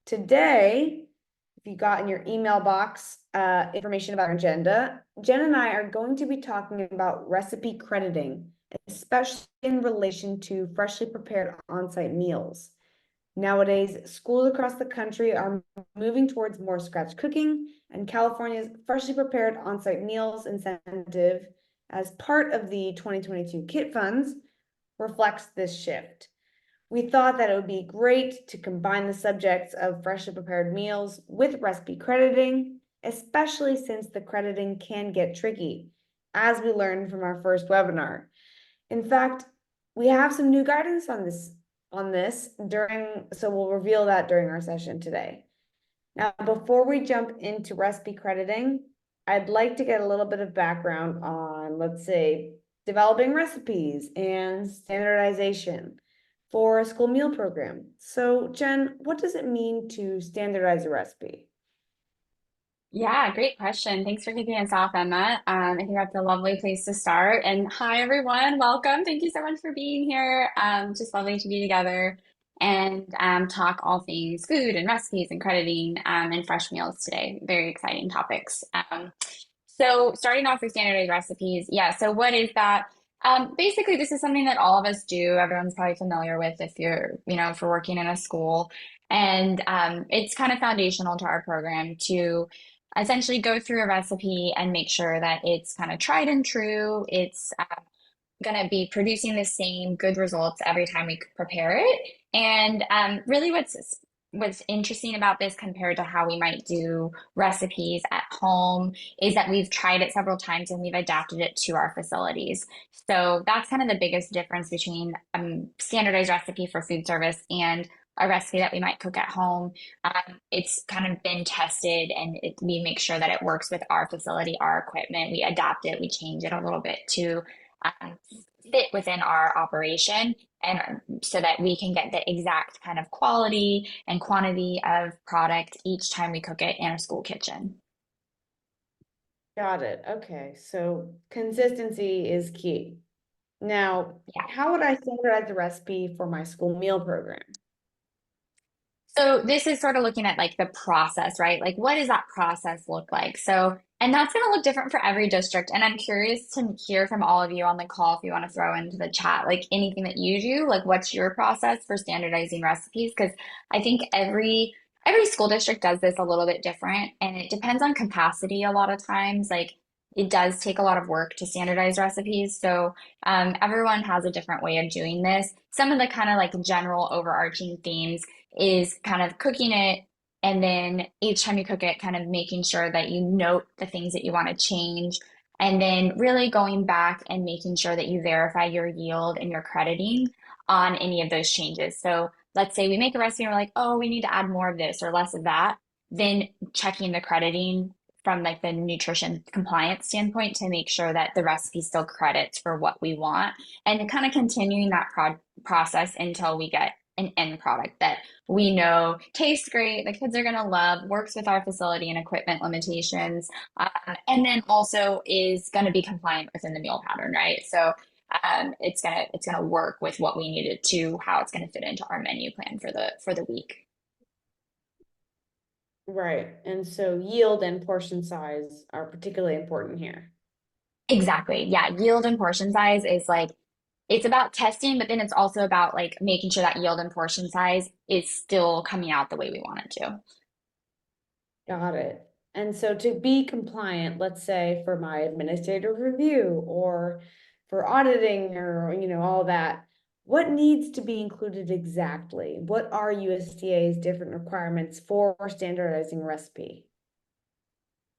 Today, if you got in your email box information about our agenda, Jen and I are going to be talking about recipe crediting, especially in relation to freshly prepared on-site meals. Nowadays, schools across the country are moving towards more scratch cooking, and California's freshly prepared on-site meals incentive as part of the 2022 KIT funds reflects this shift. We thought that it would be great to combine the subjects of freshly prepared meals with recipe crediting, especially since the crediting can get tricky, as we learned from our first webinar. In fact, we have some new guidance so we'll reveal that during our session today. Now, before we jump into recipe crediting, I'd like to get a little bit of background on, let's say, developing recipes and standardization for a school meal program. So, Jen, what does it mean to standardize a recipe? Yeah, great question. Thanks for kicking us off, Emma. I think that's a lovely place to start. And hi, everyone. Welcome. Thank you so much for being here. Just lovely to be together and talk all things food and recipes and crediting and fresh meals today. Very exciting topics. So starting off with standardized recipes. Yeah, so what is that? Basically, this is something that all of us do. Everyone's probably familiar with if if we're working in a school. And it's kind of foundational to our program to essentially go through a recipe and make sure that it's kind of tried and true. It's going to be producing the same good results every time we prepare it. And really, what's interesting about this compared to how we might do recipes at home is that we've tried it several times and we've adapted it to our facilities. So that's kind of the biggest difference between standardized recipe for food service and a recipe that we might cook at home. It's kind of been tested and we make sure that it works with our facility, our equipment. We adapt it, we change it a little bit to um, fit within our operation and so that we can get the exact kind of quality and quantity of product each time we cook it in a school kitchen. Got it. Okay, so consistency is key. Now, Yeah. how would I standardize the recipe for my school meal program? So this is sort of looking at like the process, right? Like what does that process look like? So, and that's going to look different for every district. And I'm curious to hear from all of you on the call if you want to throw into the chat, like anything that you do, like what's your process for standardizing recipes? Because I think every school district does this a little bit different and it depends on capacity a lot of times. Like it does take a lot of work to standardize recipes. So everyone has a different way of doing this. Some of the kind of like general overarching themes is kind of cooking it and then each time you cook it, kind of making sure that you note the things that you want to change. And then really going back and making sure that you verify your yield and your crediting on any of those changes. So let's say we make a recipe and we're like, oh, we need to add more of this or less of that. Then checking the crediting from like the nutrition compliance standpoint to make sure that the recipe still credits for what we want and kind of continuing that process until we get an end product that we know tastes great, the kids are going to love, works with our facility and equipment limitations, and then also is going to be compliant within the meal pattern, right? So it's gonna work with what we needed to, how it's going to fit into our menu plan for the week. Right. And so yield and portion size are particularly important here. Exactly. Yeah. Yield and portion size is like, it's about testing, but then it's also about like making sure that yield and portion size is still coming out the way we want it to. Got it. And so to be compliant, let's say for my administrative review or for auditing or, all that, what needs to be included exactly? What are USDA's different requirements for standardizing recipe?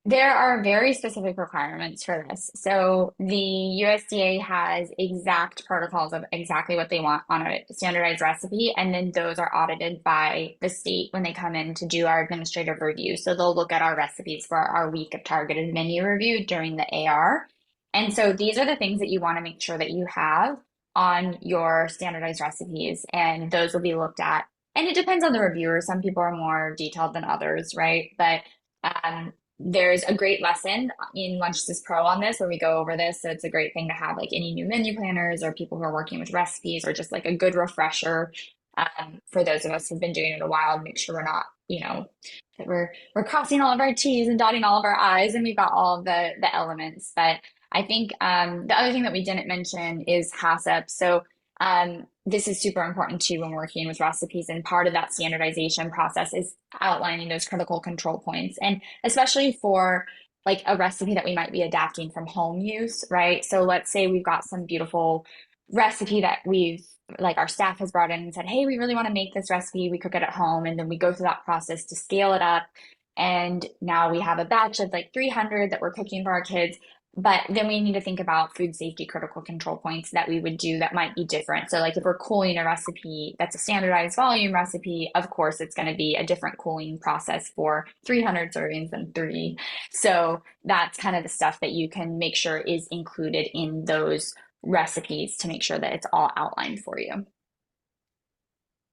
There are very specific requirements for this. So the USDA has exact protocols of exactly what they want on a standardized recipe, and then those are audited by the state when they come in to do our administrative review. So they'll look at our recipes for our week of targeted menu review during the AR. And so these are the things that you want to make sure that you have on your standardized recipes, and those will be looked at. And it depends on the reviewer. Some people are more detailed than others, right? But there's a great lesson in LunchAssist Pro on this where we go over this. So it's a great thing to have like any new menu planners or people who are working with recipes or just like a good refresher for those of us who've been doing it a while to make sure we're not you know, that we're crossing all of our T's and dotting all of our I's, and we've got all of the elements. But I think the other thing that we didn't mention is HACCP. So this is super important too when working with recipes, and part of that standardization process is outlining those critical control points, and especially for like a recipe that we might be adapting from home use, right? So let's say we've got some beautiful recipe that we've like our staff has brought in and said, hey, we really want to make this recipe. We cook it at home. And then we go through that process to scale it up. And now we have a batch of like 300 that we're cooking for our kids. But then we need to think about food safety critical control points that we would do that might be different. So, like if we're cooling a recipe that's a standardized volume recipe, of course, it's going to be a different cooling process for 300 servings than three. So, that's kind of the stuff that you can make sure is included in those recipes to make sure that it's all outlined for you.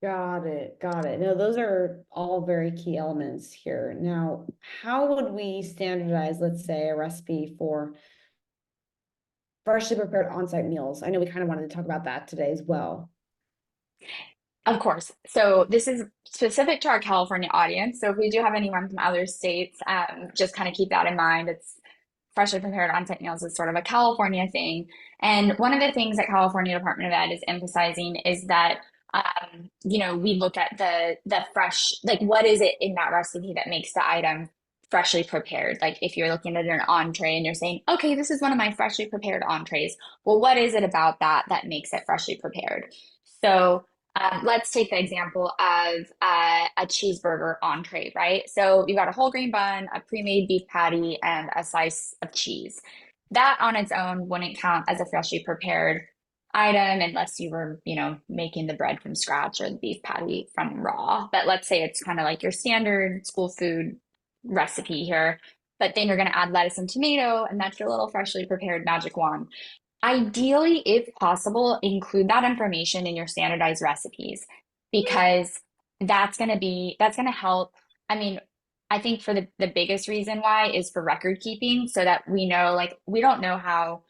Got it. Got it. No, those are all very key elements here. Now, how would we standardize, let's say, a recipe for freshly prepared on-site meals? I know we kind of wanted to talk about that today as well. Of course. So this is specific to our California audience. So if we do have anyone from other states, just kind of keep that in mind. It's freshly prepared on-site meals is sort of a California thing. And one of the things that California Department of Ed is emphasizing is that we look at the fresh, like what is it in that recipe that makes the item freshly prepared? Like if you're looking at an entree and you're saying, okay, this is one of my freshly prepared entrees. Well, what is it about that that makes it freshly prepared? So let's take the example of a cheeseburger entree, right? So you've got a whole grain bun, a pre-made beef patty, and a slice of cheese. That on its own wouldn't count as a freshly prepared item unless you were, making the bread from scratch or the beef patty from raw. But let's say it's kind of like your standard school food recipe here. But then you're going to add lettuce and tomato, and that's your little freshly prepared magic wand. Ideally, if possible, include that information in your standardized recipes because that's going to help. I mean, I think for the biggest reason why is for record keeping so that we know, like, we don't know how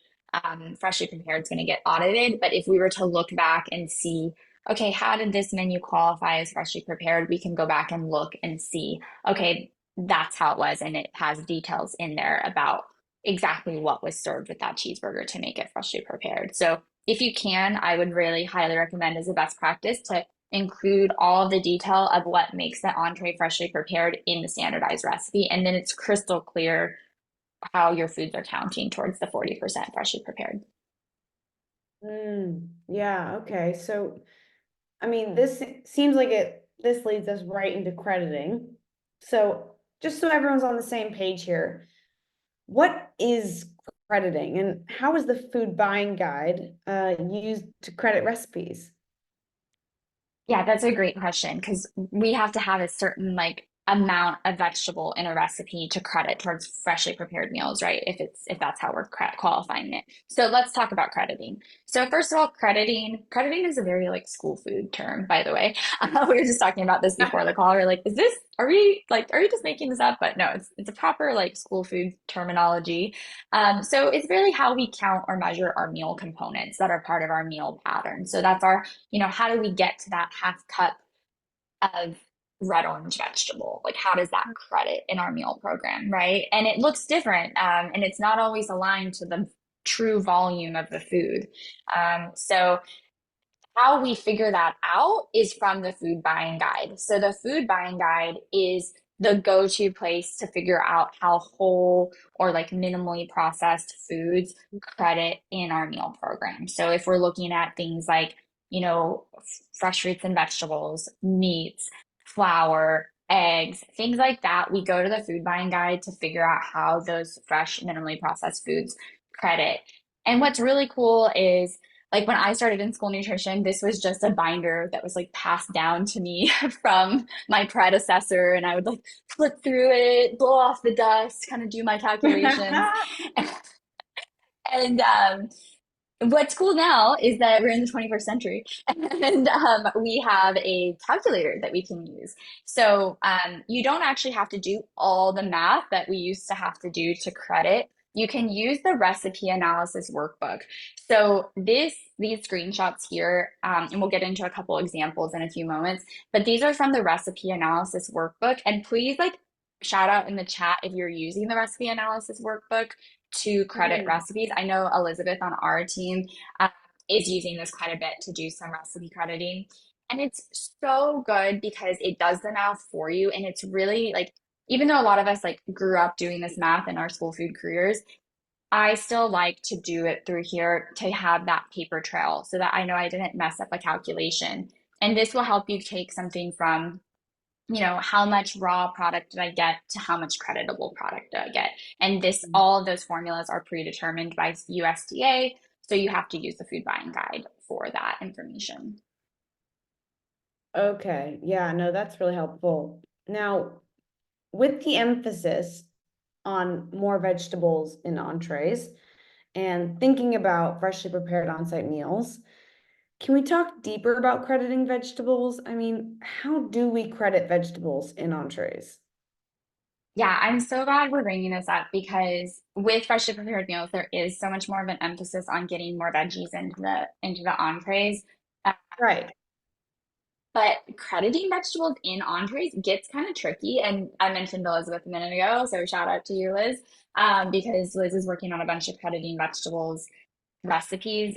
freshly prepared is going to get audited. But if we were to look back and see, okay, how did this menu qualify as freshly prepared? We can go back and look and see, okay, that's how it was. And it has details in there about exactly what was served with that cheeseburger to make it freshly prepared. So if you can, I would really highly recommend as a best practice to include all of the detail of what makes the entree freshly prepared in the standardized recipe. And then it's crystal clear how your foods are counting towards the 40% freshly prepared. Yeah, okay. So, I mean, this seems like this leads us right into crediting. So, just so everyone's on the same page here, what is crediting and how is the food buying guide used to credit recipes? Yeah, that's a great question because we have to have a certain like amount of vegetable in a recipe to credit towards freshly prepared meals, right? If that's how we're qualifying it. So let's talk about crediting. So first of all, crediting is a very like school food term, by the way. We were just talking about this before the call. We're like, are we just making this up? But no, it's a proper like school food terminology. So it's really how we count or measure our meal components that are part of our meal pattern. So that's our how do we get to that half cup of red orange vegetable? Like, how does that credit in our meal program, right? And it looks different, and it's not always aligned to the true volume of the food. So how we figure that out is from the food buying guide. So the food buying guide is the go-to place to figure out how whole or like minimally processed foods credit in our meal program. So if we're looking at things like, fresh fruits and vegetables, meats, flour, eggs, things like that, we go to the food buying guide to figure out how those fresh, minimally processed foods credit. And what's really cool is like when I started in school nutrition, this was just a binder that was like passed down to me from my predecessor. And I would like flip through it, blow off the dust, kind of do my calculations. And what's cool now is that we're in the 21st century and we have a calculator that we can use. So you don't actually have to do all the math that we used to have to do to credit you can use the recipe analysis workbook. So these screenshots here, and we'll get into a couple examples in a few moments, but these are from the recipe analysis workbook. And please like shout out in the chat if you're using the recipe analysis workbook to credit Mhm. recipes. I know Elizabeth on our team uh, is using this quite a bit to do some recipe crediting. And it's so good because it does the math for you. And it's really like, even though a lot of us like grew up doing this math in our school food careers, I still like to do it through here to have that paper trail so that I know I didn't mess up a calculation. And this will help you take something from, how much raw product did I get to how much creditable product did I get? And all of those formulas are predetermined by USDA. So you have to use the food buying guide for that information. Okay, yeah, no, that's really helpful. Now, with the emphasis on more vegetables in entrees and thinking about freshly prepared on-site meals, can we talk deeper about crediting vegetables? I mean, how do we credit vegetables in entrees? Yeah, I'm so glad we're bringing this up because with freshly prepared meals, there is so much more of an emphasis on getting more veggies into the entrees. Uh, Right. but crediting vegetables in entrees gets kind of tricky. And I mentioned Elizabeth a minute ago, so shout out to you, Liz, because Liz is working on a bunch of crediting vegetables recipes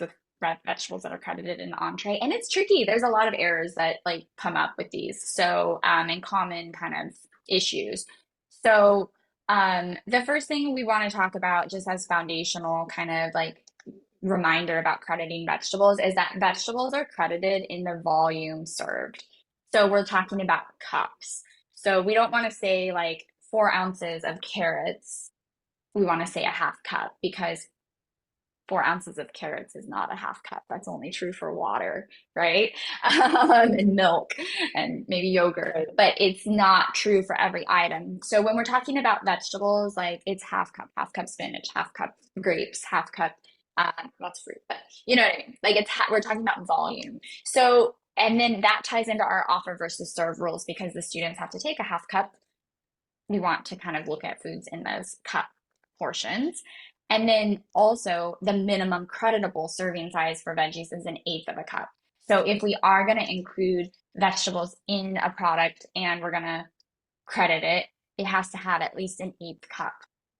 with red vegetables that are credited in the entree. And it's tricky. There's a lot of errors that like come up with these. So, and common kind of issues. So, the first thing we want to talk about just as foundational kind of like reminder about crediting vegetables is that vegetables are credited in the volume served. So we're talking about cups. So we don't want to say like 4 ounces of carrots. We want to say a half cup because 4 ounces of carrots is not a half cup. That's only true for water, right? And milk and maybe yogurt, Right. but it's not true for every item. So when we're talking about vegetables, like it's half cup spinach, half cup grapes, half cup, that's fruit, but you know what I mean? Like we're talking about volume. So, and then that ties into our offer versus serve rules because the students have to take a half cup. We want to kind of look at foods in those cup portions. And then also the minimum creditable serving size for veggies is an eighth of a cup. So if we are going to include vegetables in a product and we're going to credit it, it has to have at least an eighth cup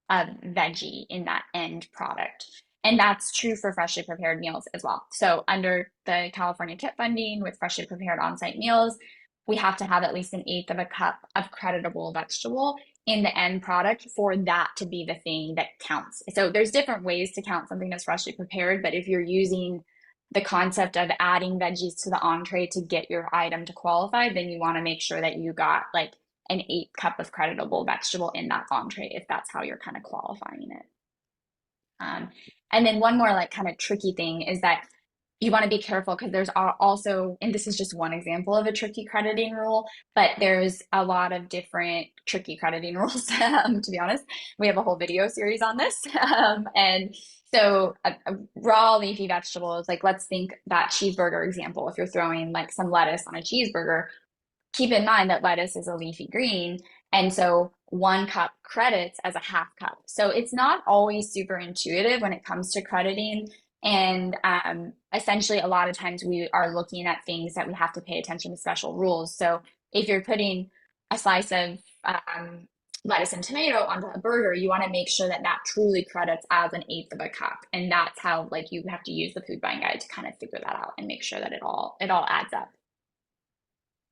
of veggie in that end product. And that's true for freshly prepared meals as well. So under the California KIP funding with freshly prepared on-site meals, we have to have at least an eighth of a cup of creditable vegetable in the end product for that to be the thing that counts. So there's different ways to count something as freshly prepared, but if you're using the concept of adding veggies to the entree to get your item to qualify, then you want to make sure that you got like an eighth cup of creditable vegetable in that entree if that's how you're kind of qualifying it. Um, and then one more like kind of tricky thing is that you want to be careful because there's also, and this is just one example of a tricky crediting rule, but there's a lot of different tricky crediting rules. To be honest, we have a whole video series on this. And so raw leafy vegetables, like let's think that cheeseburger example. If you're throwing like some lettuce on a cheeseburger, keep in mind that lettuce is a leafy green. And so 1 cup credits as a half cup. So it's not always super intuitive when it comes to crediting. And essentially, a lot of times we are looking at things that we have to pay attention to special rules. So if you're putting a slice of lettuce and tomato onto a burger, you want to make sure that that truly credits as an eighth of a cup. And that's how like you have to use the food buying guide to kind of figure that out and make sure that it all adds up.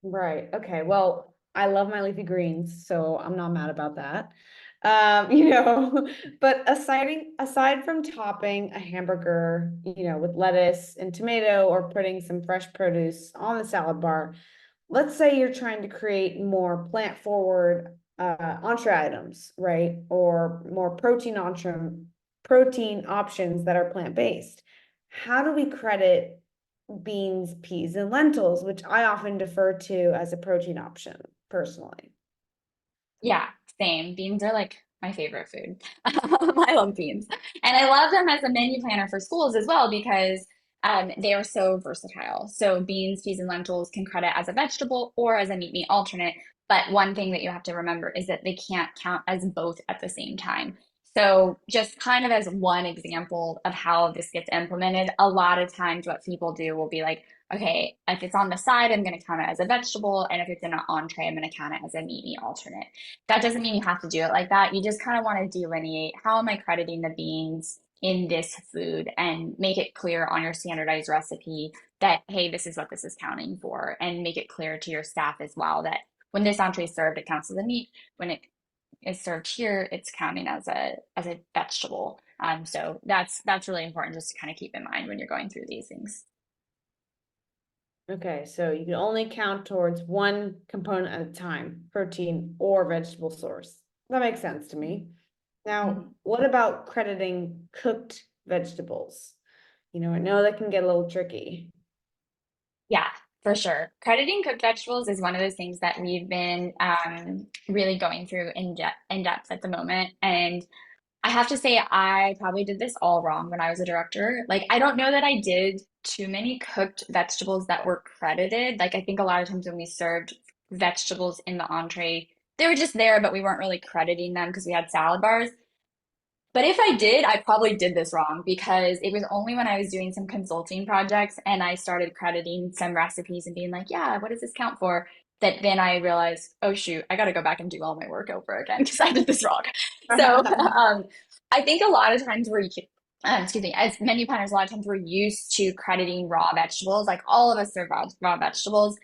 Right. Okay. Well, I love my leafy greens, so I'm not mad about that. But aside from topping a hamburger, with lettuce and tomato or putting some fresh produce on the salad bar, let's say you're trying to create more plant forward entree items, right? Or more protein options that are plant-based. How do we credit beans, peas, and lentils, which I often defer to as a protein option personally? Yeah, same. Beans are like my favorite food. I love beans. And I love them as a menu planner for schools as well because they are so versatile. So beans, peas, and lentils can credit as a vegetable or as a meat alternate. But one thing that you have to remember is that they can't count as both at the same time. So, just kind of as one example of how this gets implemented, a lot of times what people do will be like, okay, if it's on the side, I'm going to count it as a vegetable. And if it's in an entree, I'm going to count it as a meaty alternate. That doesn't mean you have to do it like that. You just kind of want to delineate how am I crediting the beans in this food and make it clear on your standardized recipe that, hey, this is what this is counting for, and make it clear to your staff as well that when this entree is served, it counts as a meat. When it is served here, it's counting as a vegetable. So that's really important just to kind of keep in mind when you're going through these things. Okay, so you can only count towards one component at a time, protein or vegetable source. That makes sense to me. Now, Mhm. what about crediting cooked vegetables? I know that can get a little tricky. Yeah, for sure. Crediting cooked vegetables is one of those things that we've been really going through in depth at the moment. And I have to say, I probably did this all wrong when I was a director. Like, I don't know that I did too many cooked vegetables that were credited. Like, I think a lot of times when we served vegetables in the entree, they were just there, but we weren't really crediting them because we had salad bars. But if I did, I probably did this wrong because it was only when I was doing some consulting projects and I started crediting some recipes and being like, yeah, what does this count for? That then I realized, oh shoot, I got to go back and do all my work over again because I did this wrong. So I think a lot of times excuse me, as menu planners, a lot of times we're used to crediting raw vegetables. Like all of us serve raw vegetables,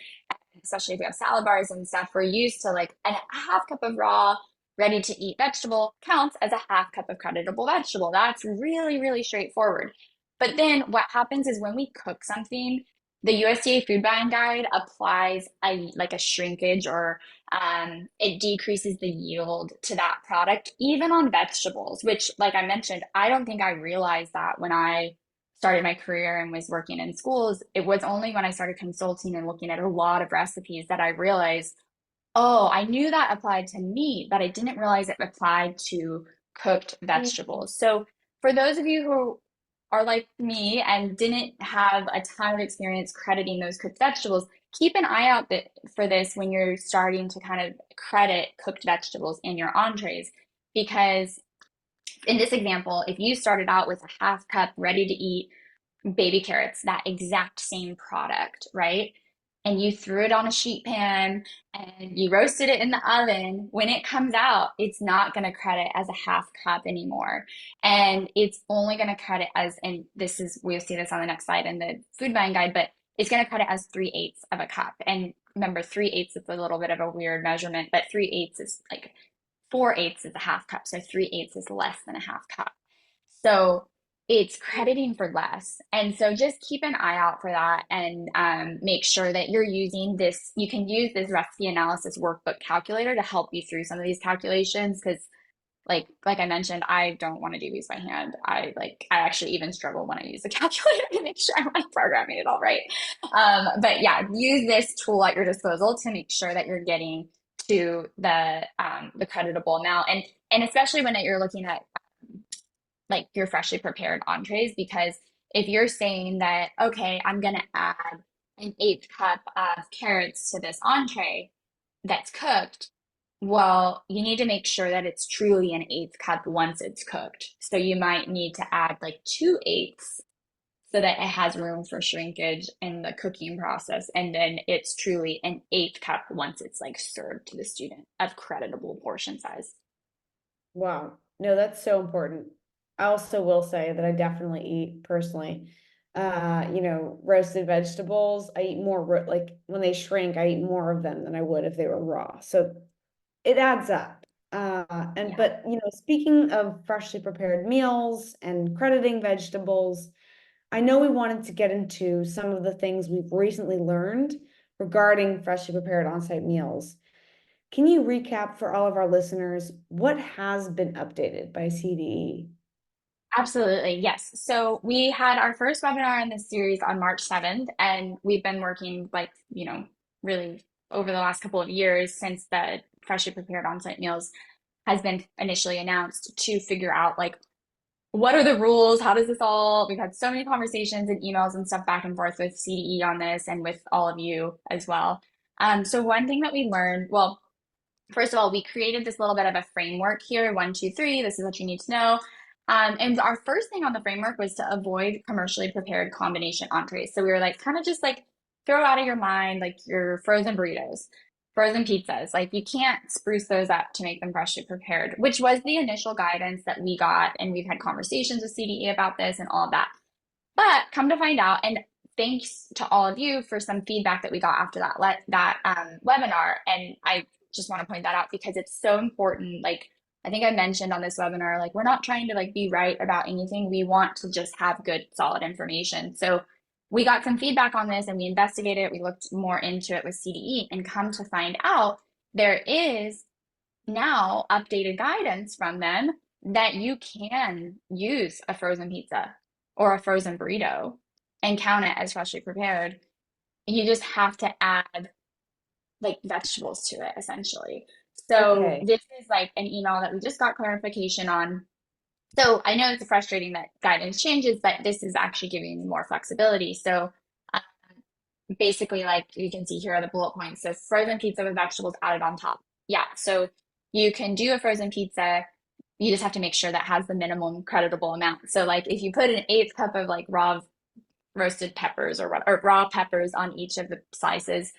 especially if we have salad bars and stuff, we're used to like a half cup of raw, ready to eat vegetable counts as a half cup of creditable vegetable. That's really, really straightforward. But then what happens is when we cook something, the USDA food buying guide applies a shrinkage or it decreases the yield to that product, even on vegetables, which, like I mentioned, I don't think I realized that when I started my career and was working in schools. It was only when I started consulting and looking at a lot of recipes that I realized, oh, I knew that applied to meat, but I didn't realize it applied to cooked vegetables. So for those of you who are like me and didn't have a ton of experience crediting those cooked vegetables, keep an eye out for this when you're starting to kind of credit cooked vegetables in your entrees. Because in this example, if you started out with a half cup ready to eat baby carrots, that exact same product, right? And you threw it on a sheet pan and you roasted it in the oven. When it comes out, it's not going to credit as a half cup anymore. And it's only going to credit as, and this is, we'll see this on the next slide in the food buying guide, but it's going to credit as 3/8 of a cup. And remember, 3/8 is a little bit of a weird measurement, but 3/8 is like 4/8 is a half cup. So 3/8 is less than a half cup. So it's crediting for less. And so just keep an eye out for that and make sure that you're using this. You can use this recipe analysis workbook calculator to help you through some of these calculations because like I mentioned, I don't want to do these by hand. I actually even struggle when I use a calculator to make sure I'm like programming it all right. But yeah, use this tool at your disposal to make sure that you're getting to the creditable amount and especially when you're looking at like your freshly prepared entrees because if you're saying that okay I'm going to add an eighth cup of carrots to this entree that's cooked, well you need to make sure that it's truly an eighth cup once it's cooked, so you might need to add like 2/8 so that it has room for shrinkage in the cooking process and then it's truly an eighth cup once it's like served to the student of creditable portion size. Wow. No, that's so important. I also will say that I definitely eat personally, roasted vegetables. I eat more, like when they shrink, I eat more of them than I would if they were raw. So it adds up. Yeah. But speaking of freshly prepared meals and crediting vegetables, I know we wanted to get into some of the things we've recently learned regarding freshly prepared on-site meals. Can you recap for all of our listeners what has been updated by CDE? Absolutely, yes. So we had our first webinar in this series on March 7th, and we've been working really over the last couple of years since the freshly prepared on-site meals has been initially announced to figure out like what are the rules? How does this all? We've had so many conversations and emails and stuff back and forth with CDE on this and with all of you as well. So one thing that we learned, well, first of all, we created this little bit of a framework here, 1, 2, 3, this is what you need to know. And our first thing on the framework was to avoid commercially prepared combination entrees. So we were like, kind of just like throw out of your mind like your frozen burritos, frozen pizzas. Like you can't spruce those up to make them freshly prepared, which was the initial guidance that we got. And we've had conversations with CDE about this and all of that. But come to find out, and thanks to all of you for some feedback that we got after that webinar. And I just want to point that out because it's so important. Like I think I mentioned on this webinar, like we're not trying to like be right about anything. We want to just have good, solid information. So we got some feedback on this and we investigated it. We looked more into it with CDE and come to find out there is now updated guidance from them that you can use a frozen pizza or a frozen burrito and count it as freshly prepared. You just have to add like vegetables to it essentially. So Okay, this is like an email that we just got clarification on. So I know it's frustrating that guidance changes, but this is actually giving you more flexibility. So basically, like you can see here are the bullet points. So frozen pizza with vegetables added on top. Yeah, so you can do a frozen pizza. You just have to make sure that has the minimum creditable amount. So like if you put an eighth cup of like raw roasted peppers or raw peppers on each of the slices,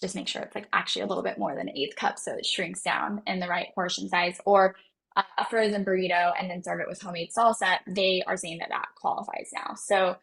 just make sure it's like actually a little bit more than an eighth cup so it shrinks down in the right portion size. Or a frozen burrito and then serve it with homemade salsa, they are saying that that qualifies now. So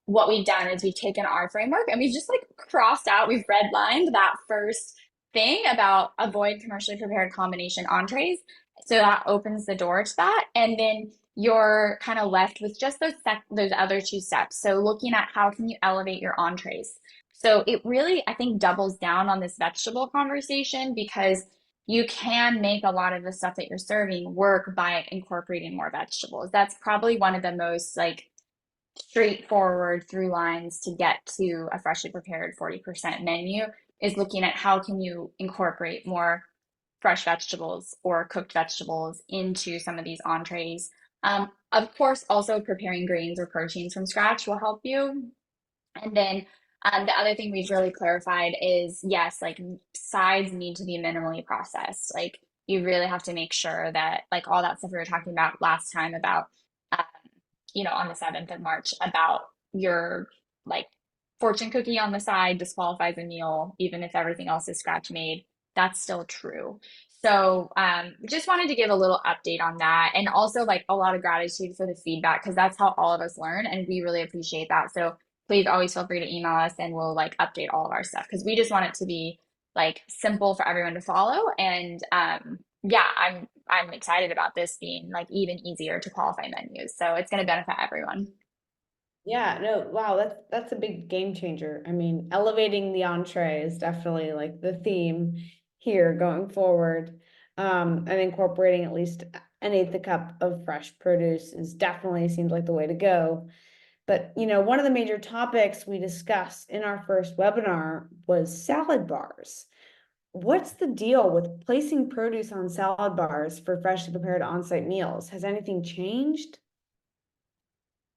what we've done is we've taken our framework and we've just like crossed out, we've redlined that first thing about avoid commercially prepared combination entrees. So that opens the door to that. And then you're kind of left with just those other two steps. So looking at how can you elevate your entrees. So it really, I think, doubles down on this vegetable conversation because you can make a lot of the stuff that you're serving work by incorporating more vegetables. That's probably one of the most like straightforward through lines to get to a freshly prepared 40% menu is looking at how can you incorporate more fresh vegetables or cooked vegetables into some of these entrees. Of course, also preparing grains or proteins from scratch will help you. And then the other thing we've really clarified is yes, like sides need to be minimally processed. Like you really have to make sure that like all that stuff we were talking about last time about um, on the 7th of March about your like fortune cookie on the side disqualifies a meal, even if everything else is scratch made. That's still true. So just wanted to give a little update on that and also like a lot of gratitude for the feedback because that's how all of us learn and we really appreciate that. So please always feel free to email us and we'll like update all of our stuff because we just want it to be like simple for everyone to follow. And yeah, I'm excited about this being like even easier to qualify menus. So it's going to benefit everyone. yeah, no, wow, that's a big game changer. I mean, elevating the entree is definitely like the theme here going forward. And incorporating at least an eighth a cup of fresh produce is definitely seems like the way to go. But one of the major topics we discussed in our first webinar was salad bars. What's the deal with placing produce on salad bars for freshly prepared on-site meals? Has anything changed?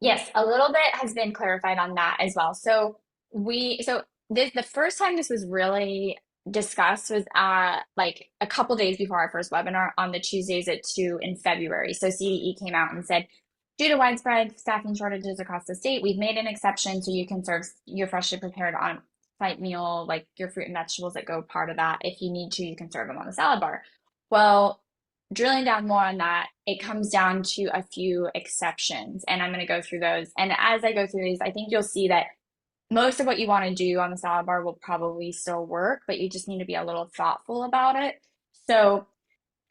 Yes, a little bit has been clarified on that as well. So this the first time this was really discussed was like a couple days before our first webinar on the Tuesdays at 2 in February. So CDE came out and said, due to widespread staffing shortages across the state, we've made an exception so you can serve your freshly prepared on-site meal, like your fruit and vegetables that go part of that. If you need to, you can serve them on the salad bar. Well, drilling down more on that, it comes down to a few exceptions, and I'm going to go through those. And as I go through these, I think you'll see that most of what you want to do on the salad bar will probably still work, but you just need to be a little thoughtful about it. So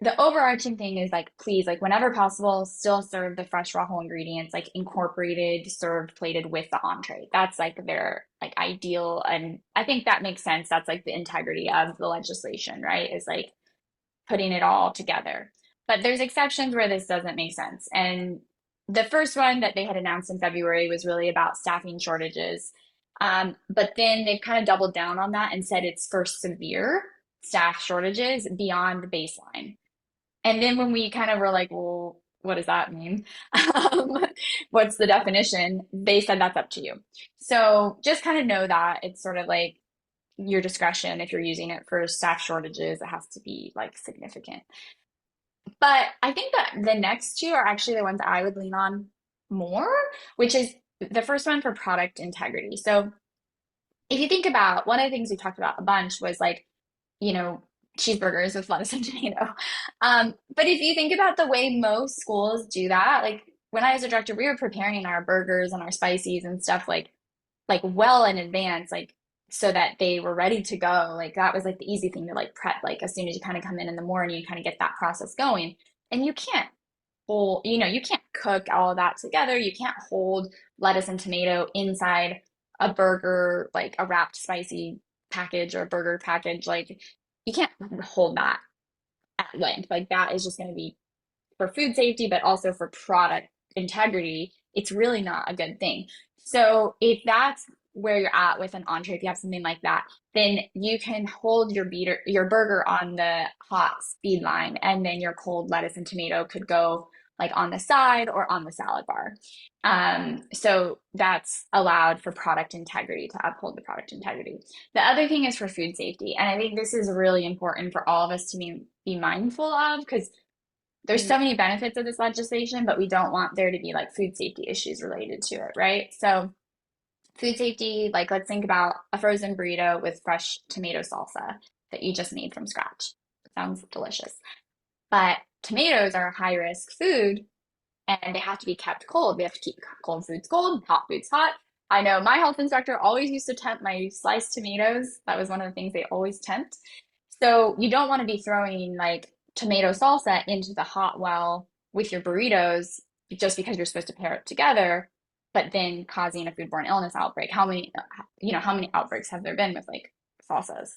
the overarching thing is like, please, like whenever possible, still serve the fresh raw whole ingredients, like incorporated, served, plated with the entree. That's like their like ideal, and I think that makes sense. That's like the integrity of the legislation, right? Is like putting it all together. But there's exceptions where this doesn't make sense. And the first one that they had announced in February was really about staffing shortages. But then they've kind of doubled down on that and said it's for severe staff shortages beyond the baseline. And then when we kind of were like, well, what does that mean? What's the definition? They said that's up to you. So just kind of know that it's sort of like your discretion. If you're using it for staff shortages, it has to be like significant. But I think that the next two are actually the ones I would lean on more, which is the first one for product integrity. So if you think about one of the things we talked about a bunch was like, you know, cheeseburgers with lettuce and tomato. But if you think about the way most schools do that, like when I was a director, we were preparing our burgers and our spices and stuff like well in advance, like so that they were ready to go. Like that was like the easy thing to like prep, like as soon as you kind of come in the morning, you kind of get that process going. And you can't hold, you can't cook all of that together. You can't hold lettuce and tomato inside a burger, like a wrapped spicy package or a burger package. Like you can't hold that at length. Like that is just going to be for food safety, but also for product integrity. It's really not a good thing. So if that's where you're at with an entree, if you have something like that, then you can hold your burger on the hot speed line, and then your cold lettuce and tomato could go like on the side or on the salad bar. So that's allowed for product integrity, to uphold the product integrity. The other thing is for food safety, and I think this is really important for all of us to be mindful of, because there's Mhm. so many benefits of this legislation, but we don't want there to be like food safety issues related to it, right? So food safety, like let's think about a frozen burrito with fresh tomato salsa that you just made from scratch. Sounds delicious. But tomatoes are a high risk food, and they have to be kept cold. We have to keep cold foods cold, hot foods hot. I know my health instructor always used to tempt my sliced tomatoes. That was one of the things they always tempt. So you don't want to be throwing like tomato salsa into the hot well with your burritos just because you're supposed to pair it together, but then causing a foodborne illness outbreak. How many outbreaks have there been with like salsas?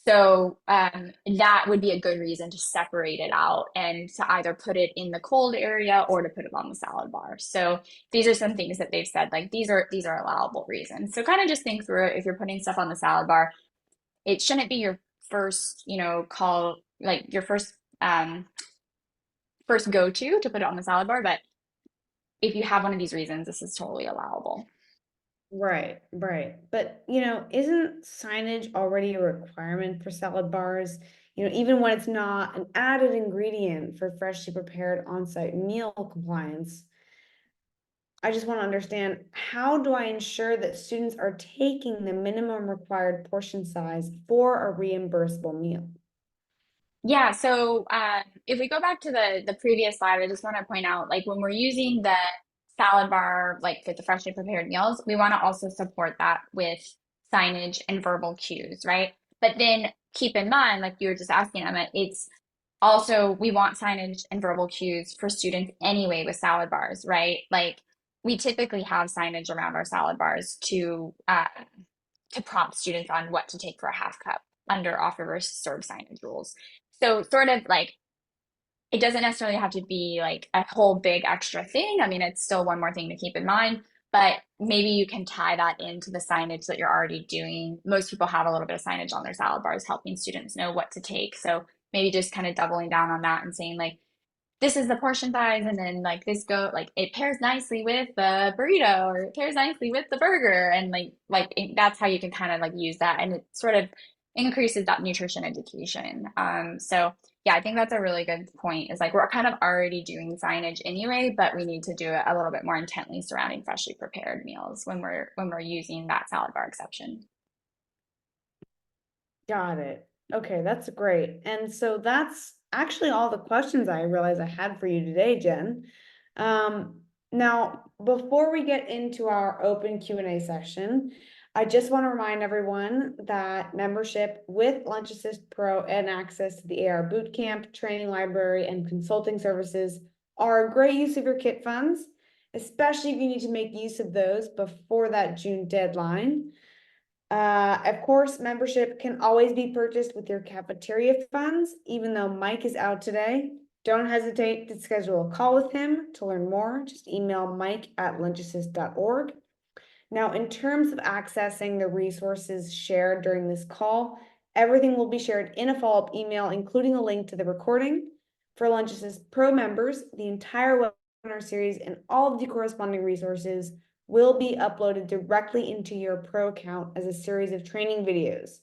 So that would be a good reason to separate it out and to either put it in the cold area or to put it on the salad bar. So these are some things that they've said, like these are allowable reasons. So kind of just think through it. If you're putting stuff on the salad bar, it shouldn't be your first, call, like your first go-to put it on the salad bar. But if you have one of these reasons, this is totally allowable. Right, right. But, isn't signage already a requirement for salad bars? Even when it's not an added ingredient for freshly prepared on-site meal compliance. I just want to understand, how do I ensure that students are taking the minimum required portion size for a reimbursable meal? Yeah, so if we go back to the previous slide, I just want to point out, like when we're using the salad bar, like with the freshly prepared meals, we want to also support that with signage and verbal cues, right? But then keep in mind, like you were just asking, Emma, it's also we want signage and verbal cues for students anyway with salad bars, right? Like we typically have signage around our salad bars to prompt students on what to take for a half cup under offer versus serve signage rules. So sort of like it doesn't necessarily have to be like a whole big extra thing. I mean, it's still one more thing to keep in mind, but maybe you can tie that into the signage that you're already doing. Most people have a little bit of signage on their salad bars helping students know what to take. So maybe just kind of doubling down on that and saying like, this is the portion size, and then like this go like it pairs nicely with the burrito, or it pairs nicely with the burger, and that's how you can kind of like use that, and it sort of increases that nutrition education. So yeah, I think that's a really good point, is like we're kind of already doing signage anyway, but we need to do it a little bit more intently surrounding freshly prepared meals when we're using that salad bar exception. Got it. Okay, that's great. And so that's actually all the questions I realized I had for you today, Jen. Now, before we get into our open Q&A session, I just want to remind everyone that membership with Lunch Assist Pro and access to the AR Bootcamp, training library, and consulting services are a great use of your kit funds, especially if you need to make use of those before that June deadline. Of course, membership can always be purchased with your cafeteria funds, even though Mike is out today. Don't hesitate to schedule a call with him to learn more. Just email mike@lunchassist.org. Now, in terms of accessing the resources shared during this call, everything will be shared in a follow-up email, including a link to the recording. For Lunch Assist Pro members, the entire webinar series and all of the corresponding resources will be uploaded directly into your Pro account as a series of training videos.